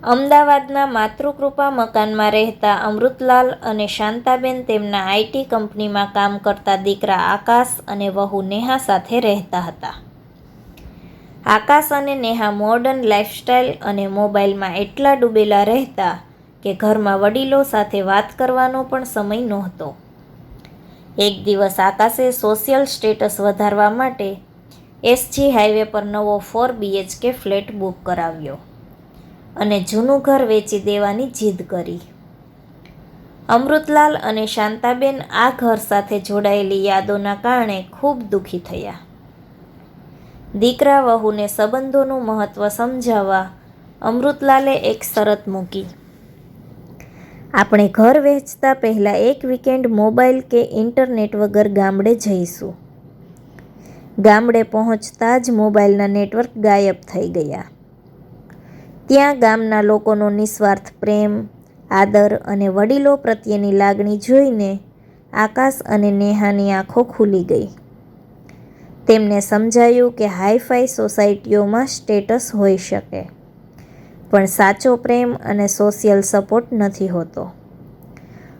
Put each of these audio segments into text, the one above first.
અમદાવાદના માતૃકૃપા મકાનમાં રહેતા અમૃતલાલ અને શાંતાબેન તેમના આઈટી કંપનીમાં કામ કરતા દીકરા આકાશ અને વહુ નેહા સાથે રહેતા હતા. આકાશ અને નેહા મોડર્ન લાઈફસ્ટાઈલ અને મોબાઈલમાં એટલા ડૂબેલા રહેતા કે ઘરમાં વડીલો સાથે વાત કરવાનો પણ સમય નહોતો. એક દિવસ આકાશે સોશિયલ સ્ટેટસ વધારવા માટે એસજી હાઈવે પર નવો 4 BHK ફ્લેટ બુક કરાવ્યો અને જૂનું ઘર વેચી દેવાની જીદ કરી. અમૃતલાલ અને શાંતાબેન આ ઘર સાથે જોડાયેલી યાદોના કારણે ખૂબ દુઃખી થયા. દીકરા વહુને સંબંધોનું મહત્વ સમજાવવા અમૃતલાલે એક શરત મૂકી. આપણે ઘર વેચતા પહેલા એક વીકેન્ડ મોબાઈલ કે ઇન્ટરનેટ વગર ગામડે જઈશું. ગામડે પહોંચતા જ મોબાઈલના નેટવર્ક ગાયબ થઈ ગયા. ત્યાં ગામના લોકોનો નિસ્વાર્થ પ્રેમ, આદર અને વડીલો પ્રત્યેની લાગણી જોઈને આકાશ અને નેહાની આંખો ખુલી ગઈ. તેમને સમજાયું કે હાઈ-ફાઈ સોસાયટીઓમાં સ્ટેટસ હોઈ શકે, પણ સાચો પ્રેમ અને સોશિયલ સપોર્ટ નથી હોતો.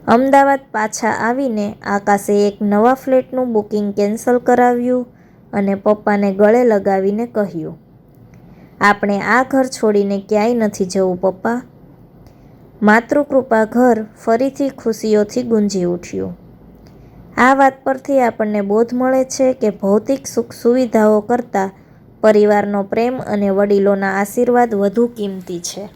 અમદાવાદ પાછા આવીને આકાશે એક નવા ફ્લેટનું બુકિંગ કેન્સલ કરાવ્યું અને પપ્પાને ગળે લગાવીને કહ્યું, આપણે આ ઘર છોડીને ક્યાંય નથી જવું પપ્પા. માતૃકૃપા ઘર ફરીથી ખુશીઓથી ગુંજી ઉઠ્યું. આ વાત પરથી આપણને બોધ મળે છે કે ભૌતિક સુખ સુવિધાઓ કરતાં પરિવારનો પ્રેમ અને વડીલોના આશીર્વાદ વધુ કિંમતી છે.